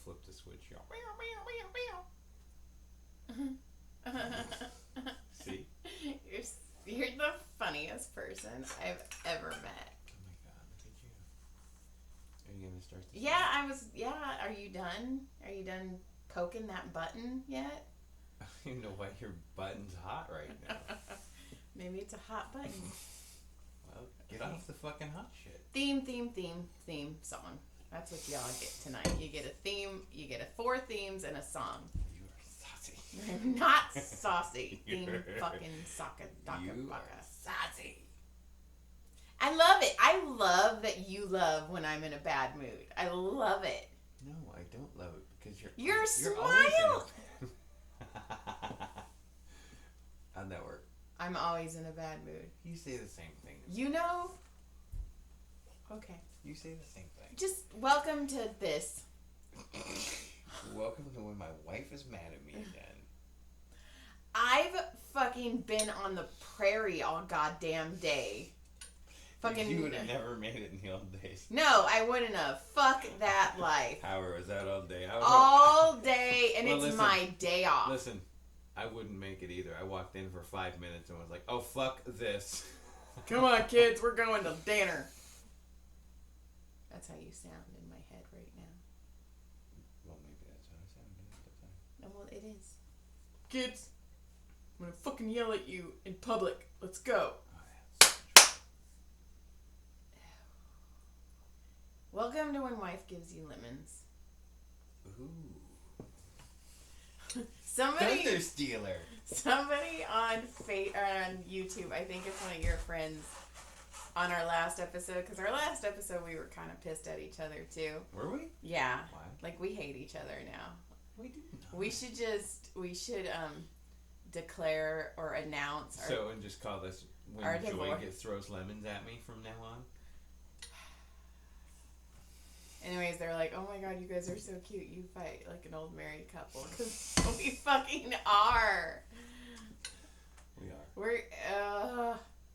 flip the switch. You See? You're the funniest person I've ever met. Oh my god, look at you. Are you gonna start this? Yeah, I was. Yeah, are you done? Are you done poking that button yet? I don't even know why your button's hot right now. Maybe it's a hot button. Well, get off the fucking hot shit. Theme song. That's what y'all get tonight. You get a theme. You get 4 themes and a song. You are saucy. I'm not saucy. Theme fucking socka daka You baka. are saucy. I love it. I love that you love when I'm in a bad mood. I love it. No, I don't love it because you're smile. How'd that work? I'm always in a bad mood. You say the same thing. You know? Okay. You say the same thing. Just welcome to this. Welcome to when my wife is mad at me again. I've fucking been on the prairie all goddamn day. Fucking. You would have never made it in the old days. No, I wouldn't have. Fuck that life. How was that all day? All day, and Well, it's listen, my day off. Listen, I wouldn't make it either. I walked in for 5 minutes and was like, oh, fuck this. Come on, kids, we're going to dinner. That's how you sound in my head right now. Well, maybe that's how I sounded at the time. No, well, it is. Kids, I'm gonna fucking yell at you in public. Let's go. Welcome to When Wife Gives You Lemons. Ooh. Somebody Stealer. on on YouTube, I think it's one of your friends, on our last episode, because our last episode we were kind of pissed at each other too. Were we? Yeah. Why? Like we hate each other now. We do not. We should declare or announce our and just call this our when Joy divorce. throws lemons at me from now on? Anyways, they're like, oh my god, you guys are so cute. You fight like an old married couple. Because we fucking are. We are. We're,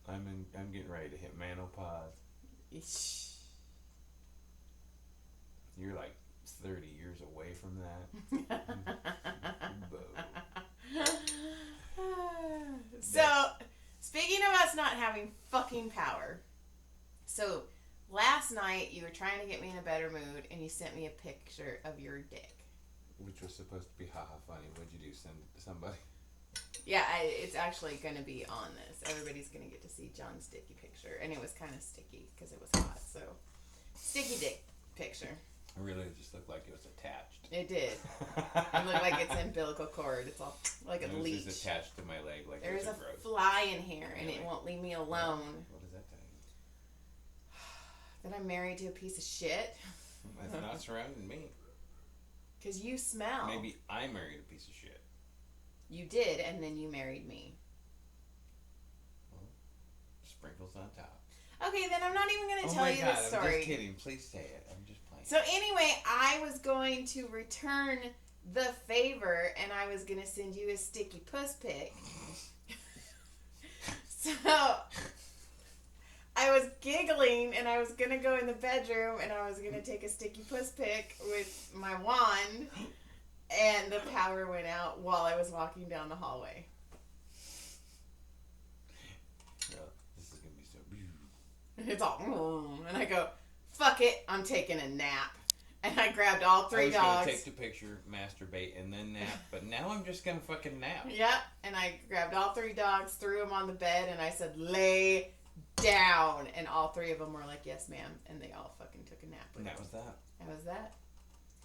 I'm getting ready to hit menopause. You're like 30 years away from that. So, speaking of us not having fucking power. So, last night you were trying to get me in a better mood and you sent me a picture of your dick. Which was supposed to be haha funny. What'd you do? Send it to somebody? Yeah, it's actually going to be on this. Everybody's going to get to see John's sticky picture. And it was kind of sticky because it was hot. So, sticky dick picture. It really just looked like it was attached. It did. It looked like it's umbilical cord. It's all like a leech. It was just attached to my leg like There's it was a gross. fly in here and Really? it won't leave me alone. What does that tell you? That I'm married to a piece of shit. That's not surrounding me. Because you smell. Maybe I married a piece of shit. You did, and then you married me. Well, sprinkles on top. Okay, then I'm not even going to tell you this story. I'm just kidding. Please say it. I'm just playing. So anyway, I was going to return the favor, and I was going to send you a sticky puss pic. So I was giggling, and I was going to go in the bedroom, and I was going to take a sticky puss pic with my wand, and the power went out while I was walking down the hallway. Well, this is going to be so beautiful. It's all, and I go, fuck it, I'm taking a nap. And I grabbed all 3 dogs. I was going to take the picture, masturbate, and then nap, but now I'm just going to fucking nap. Yep, and I grabbed all 3 dogs, threw them on the bed, and I said, lay down. And all 3 of them were like, yes, ma'am. And they all fucking took a nap. And that was that. That was that.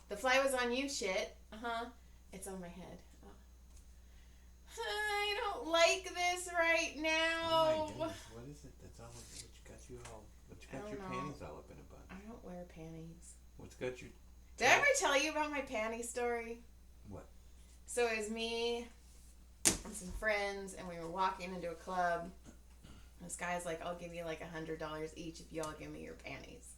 The fly was on you, shit. Uh-huh. It's on my head. Oh. I don't like this right now. Oh my goodness, what is it that's all which got you all, which got your panties all up in a bunch? I don't wear panties. What's got you? Did I ever tell you about my panty story? What? So it was me and some friends, and we were walking into a club. This guy's like, I'll give you like $100 each if y'all give me your panties.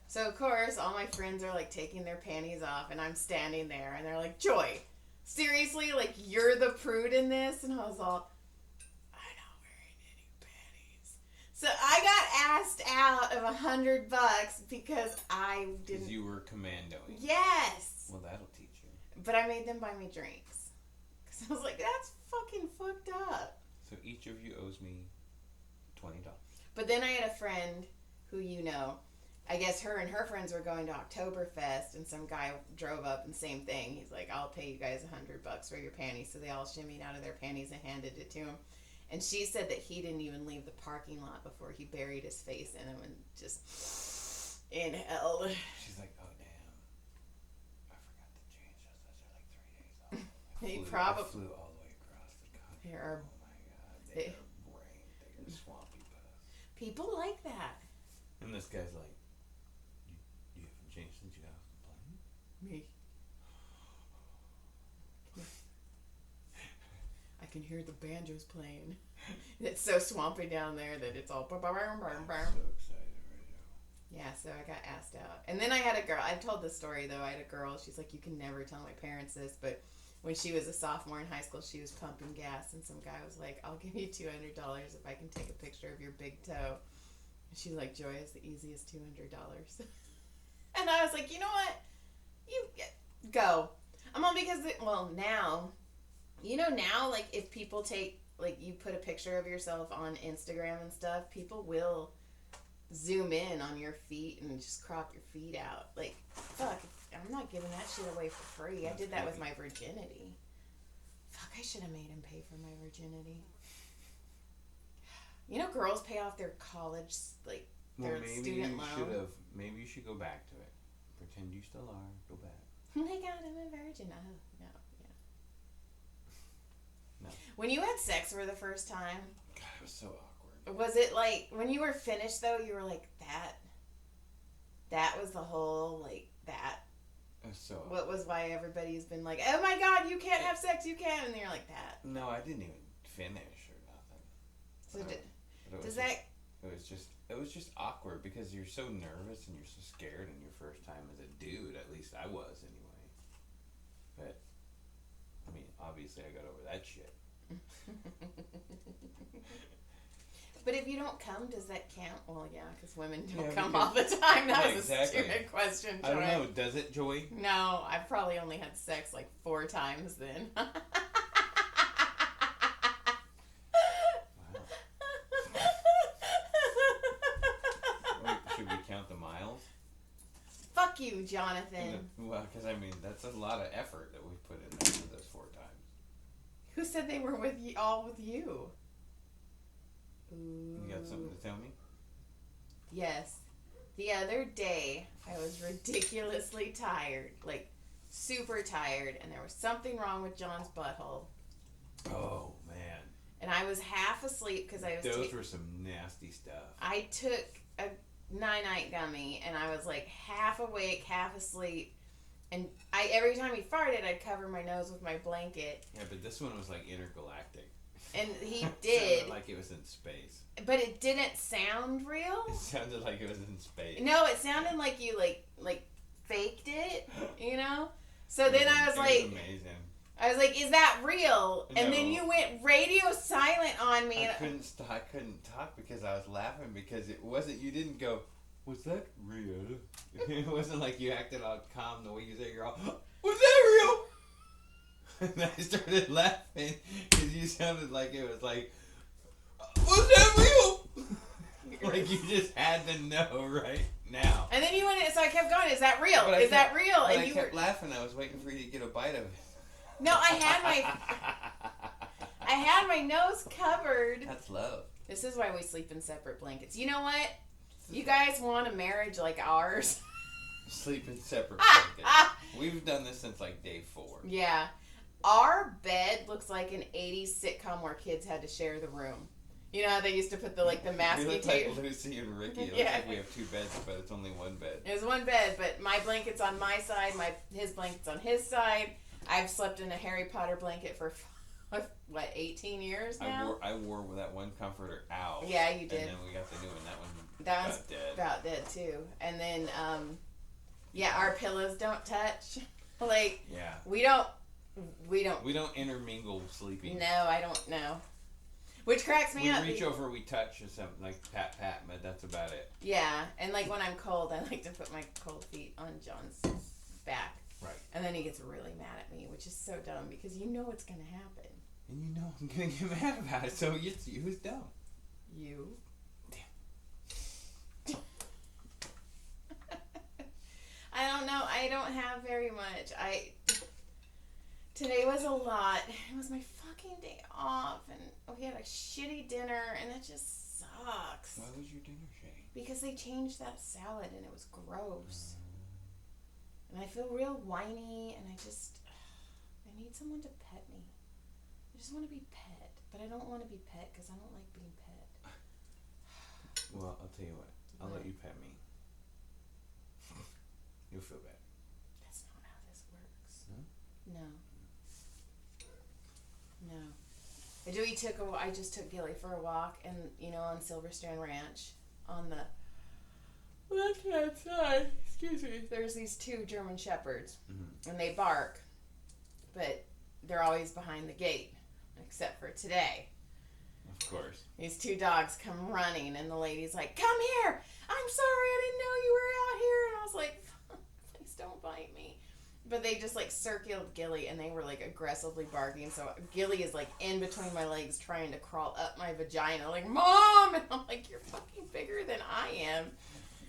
So, of course, all my friends are like taking their panties off, and I'm standing there, and they're like, Joy, seriously? Like, you're the prude in this? And I was all, I'm not wearing any panties. So I got asked out of $100 because I didn't. Because you were commandoing. Yes. Well, that'll teach you. But I made them buy me drinks. Because I was like, that's fucking fucked up. So each of you owes me $20. But then I had a friend who I guess her and her friends were going to Oktoberfest, and some guy drove up and same thing. He's like, I'll pay you guys $100 for your panties. So they all shimmied out of their panties and handed it to him. And she said that he didn't even leave the parking lot before he buried his face in them and just inhaled. She's like, oh damn, I forgot to change those. Those are like 3 days old. I flew all the way across the country. Oh my god, they are brain, they are swampy puss. People like that. And this guy's like, you haven't changed since you got off the plane? Me. I can hear the banjos playing. It's so swampy down there that it's all. I'm so excited right now. Yeah, so I got asked out. And then I had a girl. I told this story, though. I had a girl. She's like, you can never tell my parents this. But when she was a sophomore in high school, she was pumping gas. And some guy was like, I'll give you $200 if I can take a picture of your big toe. And she's like, Joy, it's the easiest $200. And I was like, you know what? You go. I'm on because, now, like if people take, like you put a picture of yourself on Instagram and stuff, people will zoom in on your feet and just crop your feet out. Like, fuck, I'm not giving that shit away for free. That's I did that with my virginity. Fuck, I should have made him pay for my virginity. Girls pay off their college, like, their student loan. Maybe you should go back to it. Pretend you still are. Go back. Oh my god, I'm a virgin. Oh, no, yeah. No. When you had sex for the first time... God, it was so awkward. Was it like, when you were finished, though, you were like, that was the whole, like, that? It was so awkward. What was why everybody's been like, oh my god, you can't have sex, you can't, and you're like, that. No, I didn't even finish or nothing. So it was just awkward because you're so nervous and you're so scared in your first time as a dude. At least I was anyway. But I mean, obviously I got over that shit. But if you don't come, does that count? Well, yeah, because women don't come all the time. That was exactly. A stupid question, Joy. I don't know. Does it, Joy? No, I've probably only had sex like 4 times then. Should we count the miles? Fuck you, Jonathan. Well, because I mean, that's a lot of effort that we put in there for those 4 times. Who said they were with you? All with you? Ooh. You got something to tell me? Yes. The other day, I was ridiculously tired, like super tired, and there was something wrong with John's butthole. Oh man! And I was half asleep because I was. Those were some nasty stuff. I took a night gummy, and I was like half awake, half asleep. And every time he farted, I'd cover my nose with my blanket. Yeah, but this one was like intergalactic. And he It did. sounded like it was in space. But it didn't sound real. It sounded like it was in space. No, it sounded like you like faked it, So then I was like, amazing. I was like, is that real? And No. then you went radio silent on me. I couldn't talk because I was laughing because it wasn't. You didn't go. Was that real? It wasn't like you acted all calm the way you said. You're all. Was that real? And I started laughing because you sounded like it was like. Was that real? Like you just had to know right now. And then you went in, so I kept going. Is that real? But Is that real? But And I you kept were laughing. I was waiting for you to get a bite of it. No, I had my nose covered. That's love. This is why we sleep in separate blankets. You know what? You guys want a marriage like ours? Sleep in separate blankets. We've done this since like day 4. Yeah. Our bed looks like an 80s sitcom where kids had to share the room. You know how they used to put the masking We look tape? like Lucy and Ricky. It Yeah. looks like we have 2 beds, but it's only 1 bed. It was 1 bed, but my blanket's on my side, his blanket's on his side. I've slept in a Harry Potter blanket for, 18 years now? I wore that one comforter out. Yeah, you did. And then we got the new one. That one's dead. about dead, too. And then, our pillows don't touch. Yeah. We don't intermingle sleeping. No, I don't know. Which cracks me up. We reach over, we touch or something, like pat, but that's about it. Yeah, and when I'm cold, I like to put my cold feet on John's back. Right. And then he gets really mad at me, which is so dumb because you know it's going to happen. And you know I'm going to get mad about it, so it's you who's dumb. You. Damn. I don't know. I don't have very much. Today was a lot. It was my fucking day off, and we had a shitty dinner, and it just sucks. Why was your dinner shitty? Because they changed that salad, and it was gross. And I feel real whiny, and I need someone to pet me. I just want to be pet, but I don't want to be pet because I don't like being pet. Well, I'll tell you what. I'll let you pet me. You'll feel better. That's not how this works. No? No. I just took Gilly for a walk, and on Silverstrand Ranch, on the left-hand side, excuse me, there's these 2 German Shepherds, and they bark, but they're always behind the gate, except for today. Of course. These 2 dogs come running, and the lady's like, "Come here! I'm sorry, I didn't know you were out here." And I was like, "Please don't bite me." But they just circled Gilly, and they were aggressively barking. So Gilly is in between my legs trying to crawl up my vagina, like, "Mom!" And I'm like, "You're fucking bigger than I am."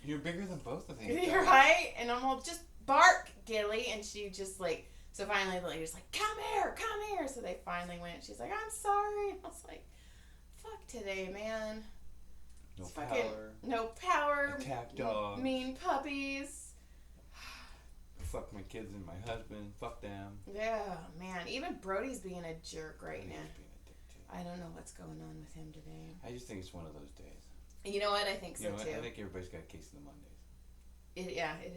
You're bigger than both of them. You're right. And I'm all, "Just bark, Gilly." And she just so finally the lady's like, come here. So they finally went. She's like, "I'm sorry." And I was like, fuck today, man. No It's power. No power. Attack dogs. Mean puppies. Fuck my kids and my husband. Fuck them. Yeah, man. Even Brody's being a jerk right now. He's being a dick too. I don't know what's going on with him today. I just think it's one of those days. You know what? I think so too. I think everybody's got a case of the Mondays. It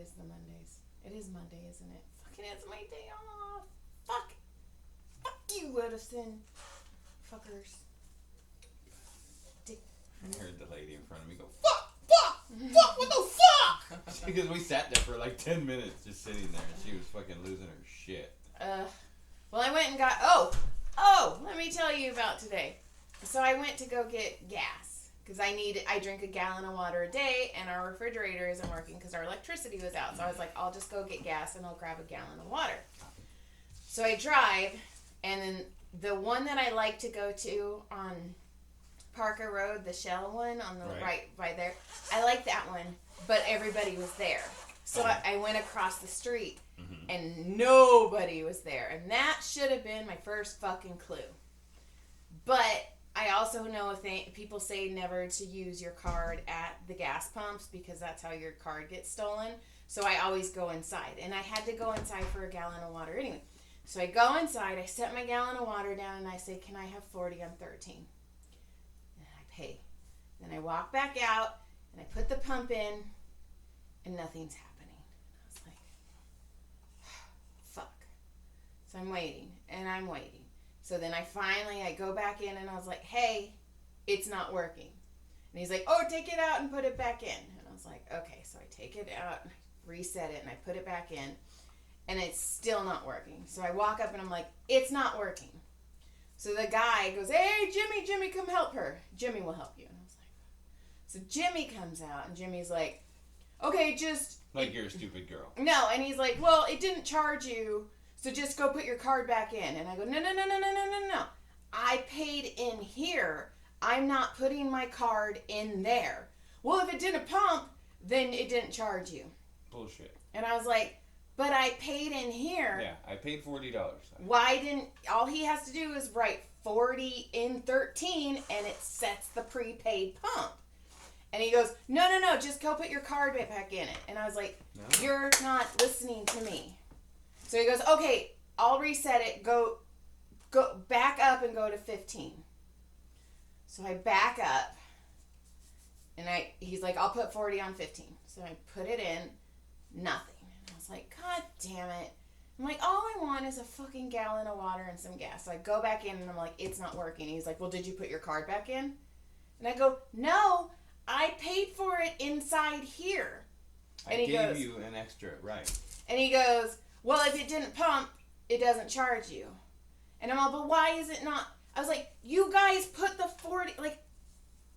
is the Mondays. It is Monday, isn't it? Fucking it's my day off. Fuck you, Edison. Fuckers. Dick. I heard the lady in front of me go, "Fuck! What the fuck?" Because we sat there for 10 minutes just sitting there, and she was fucking losing her shit. Well, I went and got. Let me tell you about today. So I went to go get gas because I drink a gallon of water a day, and our refrigerator isn't working because our electricity was out. So I was like, I'll just go get gas and I'll grab a gallon of water. So I drive, and then the one that I like to go to on Parker Road, the Shell one on the right by there, I like that one, but everybody was there. So I went across the street, and nobody was there. And that should have been my first fucking clue. But I also know people say never to use your card at the gas pumps because that's how your card gets stolen. So I always go inside. And I had to go inside for a gallon of water anyway. So I go inside, I set my gallon of water down, and I say, "Can I have 40 on 13? And I pay. Then I walk back out, and I put the pump in, and nothing's happening. I was like, fuck. So I'm waiting, and I'm waiting. So then I go back in, and I was like, "Hey, it's not working." And he's like, "Oh, take it out and put it back in." And I was like, okay. So I take it out, and I reset it, and I put it back in, and it's still not working. So I walk up, and I'm like, "It's not working." So the guy goes, "Hey, Jimmy, come help her. Jimmy will help you." And I was like, so Jimmy comes out, and Jimmy's like, "Okay, just..." Like you're a stupid girl. No, and he's like, "Well, it didn't charge you, so just go put your card back in." And I go, No. I paid in here. I'm not putting my card in there. "Well, if it didn't pump, then it didn't charge you." Bullshit. And I was like, "But I paid in here." Yeah, I paid $40. All he has to do is write 40 in 13, and it sets the prepaid pump. And he goes, No, just go put your card back in it. And I was like, No. You're not listening to me. So he goes, "Okay, I'll reset it. Go back up and go to 15. So I back up, and he's like, "I'll put 40 on 15. So I put it in, nothing. And I was like, God damn it. I'm like, all I want is a fucking gallon of water and some gas. So I go back in, and I'm like, it's not working. And he's like, "Well, did you put your card back in?" And I go, "No, I paid for it inside here." And I he gave goes, you an extra, right. And he goes, "Well, if it didn't pump, it doesn't charge you." And I'm all, "But why is it not?" I was like, "You guys put the 40,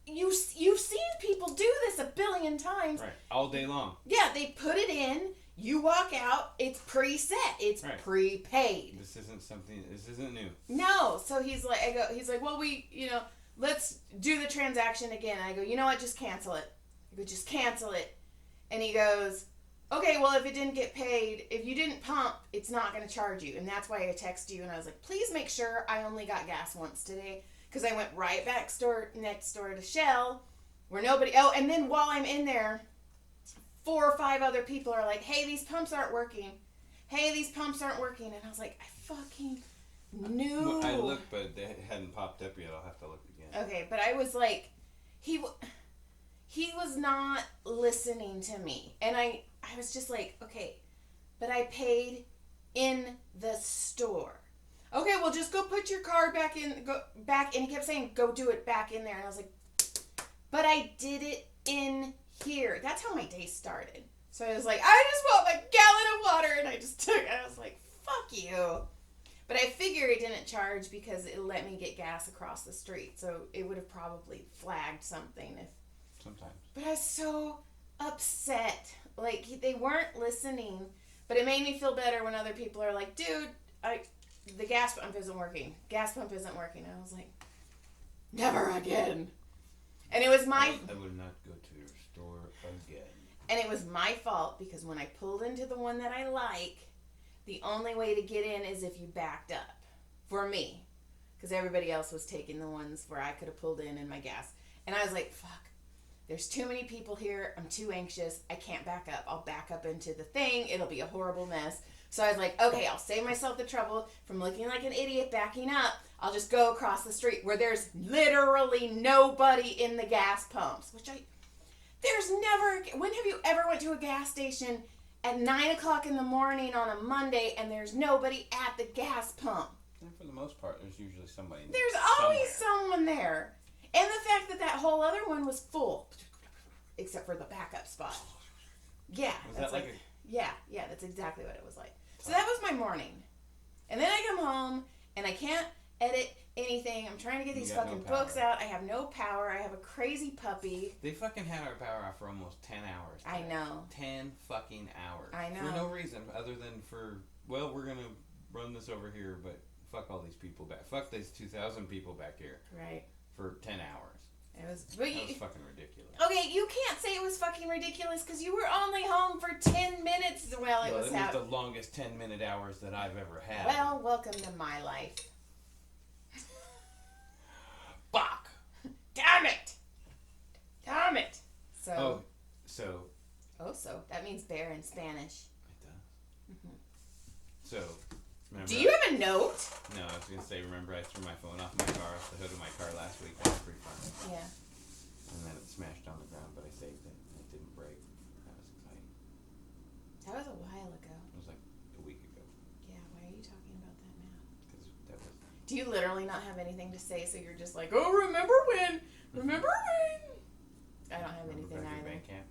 you've seen people do this a billion times." Right, all day long. Yeah, they put it in, You walk out, it's preset. It's Right. prepaid. This isn't new. No. So he's like, well, let's do the transaction again. I go, you know what? Just cancel it. I go, just cancel it. And he goes, okay, well, if it didn't get paid, if you didn't pump, it's not going to charge you. And that's why I text you. And I was like, please make sure I only got gas once today. Because I went right next door to Shell where nobody, and then while I'm in there, 4 or 5 other people are like, hey, these pumps aren't working. Hey, these pumps aren't working. And I was like, I fucking knew. Well, I looked, but they hadn't popped up yet. I'll have to look again. Okay, but I was like, he was not listening to me. And I was just like, okay, but I paid in the store. Okay, well, just go put your card back in. And he kept saying, go do it back in there. And I was like, but I did it in here. That's how my day started. So I was like, I just want my gallon of water. And I just took it. I was like, fuck you. But I figure it didn't charge because it let me get gas across the street. So it would have probably flagged something if. Sometimes. But I was so upset. Like, they weren't listening. But it made me feel better when other people are like, dude, the gas pump isn't working. Gas pump isn't working. And I was like, never again. And it was I will not go to your store again. And it was my fault because when I pulled into the one that I like, the only way to get in is if you backed up. For me. Because everybody else was taking the ones where I could have pulled in my gas. And I was like, fuck. There's too many people here. I'm too anxious. I can't back up. I'll back up into the thing. It'll be a horrible mess. So I was like, okay, I'll save myself the trouble from looking like an idiot backing up. I'll just go across the street where there's literally nobody in the gas pumps. When have you ever went to a gas station at 9 o'clock in the morning on a Monday and there's nobody at the gas pump? And for the most part, there's usually somebody. There's always someone there. And the fact that whole other one was full. Except for the backup spot. Yeah. Was that like Yeah, that's exactly what it was like. So that was my morning. And then I come home, and I can't edit anything. I'm trying to get these fucking books out. I have no power. I have a crazy puppy. They fucking had our power off for almost 10 hours. Today. I know. 10 fucking hours. I know. For no reason other than we're going to run this over here, but fuck all these people back. Fuck these 2,000 people back here. Right. For 10 hours. That was fucking ridiculous. Okay, you can't say it was fucking ridiculous because you were only home for 10 minutes while it was happening. It was the longest 10-minute hours that I've ever had. Well, welcome to my life. Fuck! Damn it! So. So that means bear in Spanish. It does. Mm-hmm. So. Remember, do you have a note? No, I was going to say, remember I threw my phone off the hood of my car last week. That was pretty fun. Yeah. And then it smashed on the ground, but I saved it. And it didn't break. That was exciting. That was a while ago. It was like a week ago. Yeah, why are you talking about that now? Because that was... Do you literally not have anything to say, so you're just like, oh, remember when? Remember when? I don't have anything either. Band camp?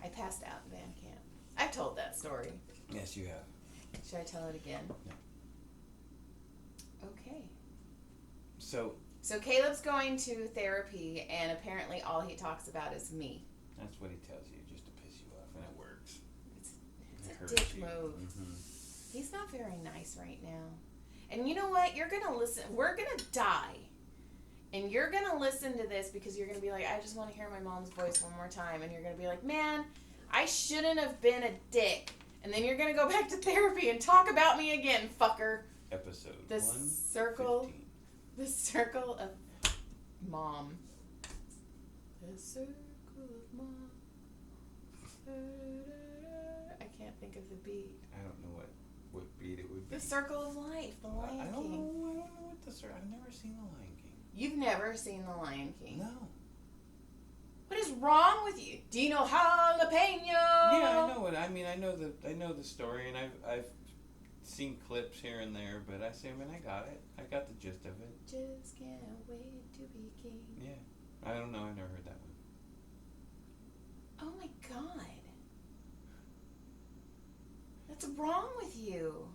I passed out in band camp. I've told that story. Yes, you have. Should I tell it again? No. Okay. So Caleb's going to therapy, and apparently all he talks about is me. That's what he tells you, just to piss you off, and it works. It's a dick move. Mm-hmm. He's not very nice right now. And you know what? You're going to listen. We're going to die. And you're going to listen to this because you're going to be like, I just want to hear my mom's voice one more time. And you're going to be like, man, I shouldn't have been a dick. And then you're going to go back to therapy and talk about me again, fucker. Episode The 115. The circle of mom. The circle of mom. I can't think of the beat. I don't know what beat it would be. The circle of life, the Lion King. I don't know what the circle. I've never seen the Lion King. You've never seen the Lion King? No. What is wrong with you? Dino Jalapeno. Yeah, I know it. I mean, I know the story, and I've seen clips here and there, but I got it. I got the gist of it. Just can't wait to be king. Yeah, I don't know. I've never heard that one. Oh my God, what's wrong with you?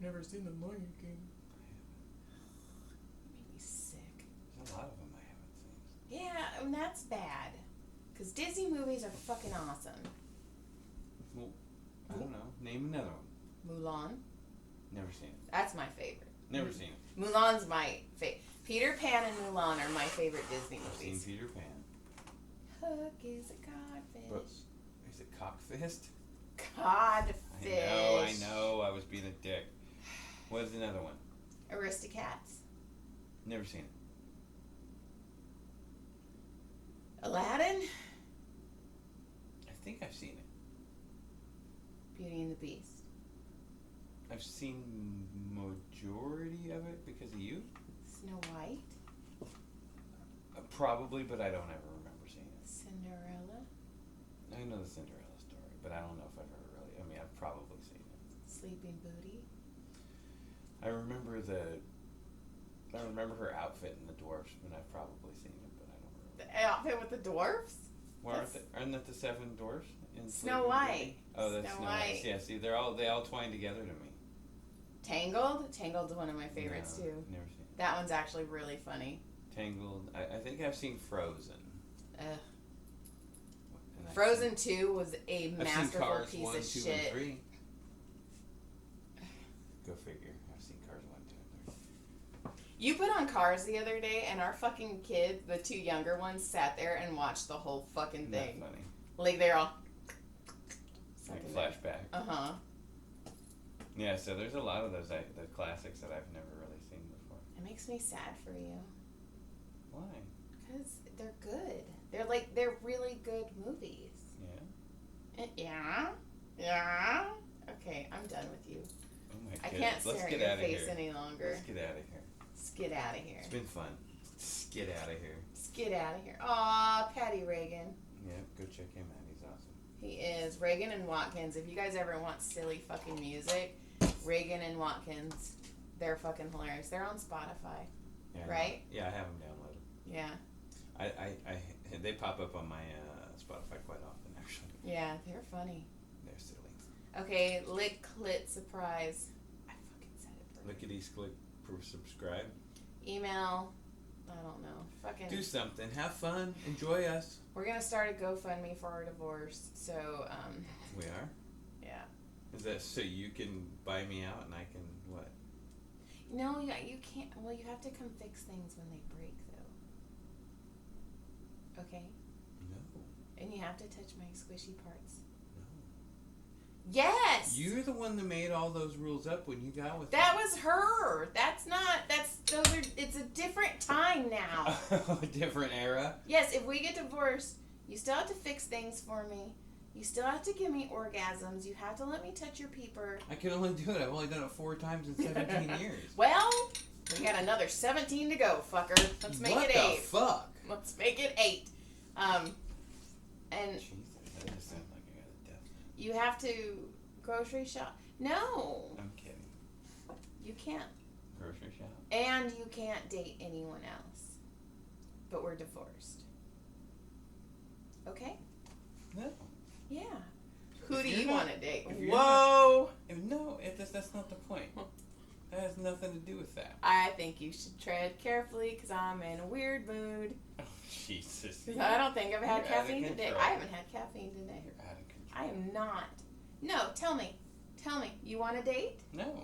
Never seen the Lion King. You make me sick. There's a lot of them I haven't seen. Yeah, and that's bad. Because Disney movies are fucking awesome. I don't know. Name another one. Mulan. Never seen it. That's my favorite. Never seen it. Mulan's my favorite. Peter Pan and Mulan are my favorite Disney I've movies. seen Peter Pan. Hook is a codfish. But is it Cockfist? Codfish. I know. I was being a dick. What is another one? Aristocats. Never seen it. Aladdin. I think I've seen it. Beauty and the Beast. I've seen majority of it because of you. Snow White. Probably, but I don't ever remember seeing it. Cinderella. I know the Cinderella story, but I don't know if I've ever really. I mean, I've probably seen it. Sleeping Beauty. I remember her outfit in the dwarfs, and I've probably seen it, but I don't remember. The outfit with the dwarfs? Aren't that the seven dwarfs in Snow Sleeping White. Beauty? Oh, that's Snow White. Yeah, see, they all twine together to me. Tangled? Tangled's one of my favorites No, too. Never seen it. That one's actually really funny. Tangled. I think I've seen Frozen. Frozen 2 was a I've masterful seen Cars piece 1, of 2, shit. and 3. Go figure. I've seen Cars 1, 2, and 3. You put on Cars the other day, and our fucking kids, the two younger ones, sat there and watched the whole fucking thing. Not funny. Like they're all. Like flashback. Uh-huh. Yeah, so there's a lot of those the classics that I've never really seen before. It makes me sad for you. Why? Because they're good. They're really good movies. Yeah? Yeah? Okay, I'm done with you. Oh my I goodness. can't Let's stare get at out your of face here. any longer. Let's get out of here. Get out of here. It's been fun. Let's get out of here. Get out of here. Aw, Patty Reagan. Yeah, go check him out. He's awesome. He is. Reagan and Watkins. If you guys ever want silly fucking music, Reagan and Watkins, they're fucking hilarious. They're on Spotify, Yeah, right? Yeah, I have them downloaded. Yeah. They pop up on my Spotify quite often, actually. Yeah, they're funny. They're silly. Okay, lick clit surprise. I fucking said it perfect. Lickety click subscribe. Email. I don't know. Fucking. Do something. Have fun. Enjoy us. We're gonna start a GoFundMe for our divorce. So, We are? yeah. Is that so you can buy me out and I can what? No, you can't. Well, you have to come fix things when they break, though. Okay? No. And you have to touch my squishy parts. No. Yes! You're the one that made all those rules up when you got with That was her. It's a different time now. a different era. Yes, if we get divorced, you still have to fix things for me. You still have to give me orgasms. You have to let me touch your peeper. I can only do it. I've only done it 4 times in 17 years. Well, we got another 17 to go, fucker. Let's make it 8. What the fuck? Let's make it 8. And Jesus, that doesn't sound like I got a death. you have to grocery shop. No, I'm kidding. you can't. Grocery shop? And you can't date anyone else. But we're divorced. Okay? No. Yeah. Who If do you're you not- want to date? if you're Whoa! No, that's not the point. That has nothing to do with that. I think you should tread carefully because I'm in a weird mood. Oh, Jesus. 'Cause I don't think I've had You're out of caffeine today. control. I haven't had caffeine today. You're out of control. I am not. No, tell me. You want a date? No.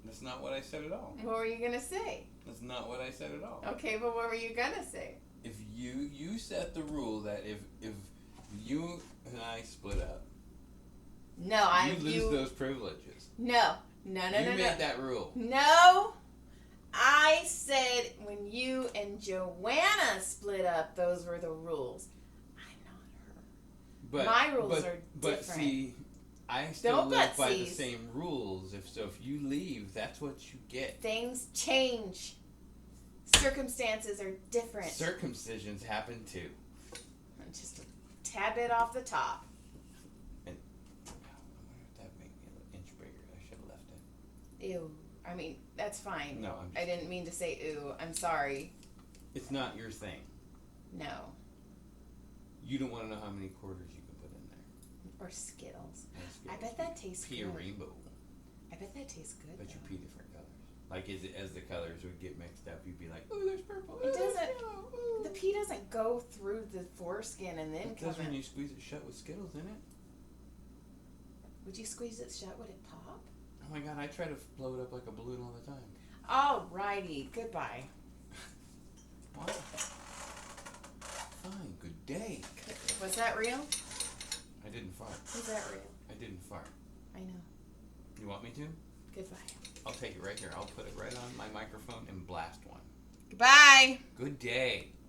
That's not what I said at all. What were you going to say? That's not what I said at all. Okay, but what were you going to say? If you set the rule that if you and I split up, No, you lose those privileges. No. You made that rule. No. I said when you and Joanna split up, those were the rules. I'm not her. But My rules are But different. see, I still Don't live by the butsies. same rules. If you leave, that's what you get. Things change. Circumstances are different. Circumcisions happen too. Just a tad bit off the top. And I wonder if that made me an inch bigger. I should have left it. Ew. I mean, that's fine. No, I'm just, I didn't mean to say ew. I'm sorry. It's not your thing. No. You don't want to know how many quarters you can put in there. Or Skittles. That's good. I bet that tastes Pea a good. rainbow. I bet that tastes good. But you though. pee different colors. Like as the colors would get mixed up, you'd be like, "Oh, there's purple. It Oh, there's doesn't- yellow. Oh." The pea doesn't go through the foreskin and then It come does when in. you squeeze it shut with Skittles in it. Would you squeeze it shut? Would it pop? Oh my God, I try to blow it up like a balloon all the time. Alrighty. Goodbye. Wow. Fine, good day. Was that real? I didn't fart. Was that real? I didn't fart. I know. You want me to? Goodbye. I'll take it right here. I'll put it right on my microphone and blast one. Goodbye. Good day.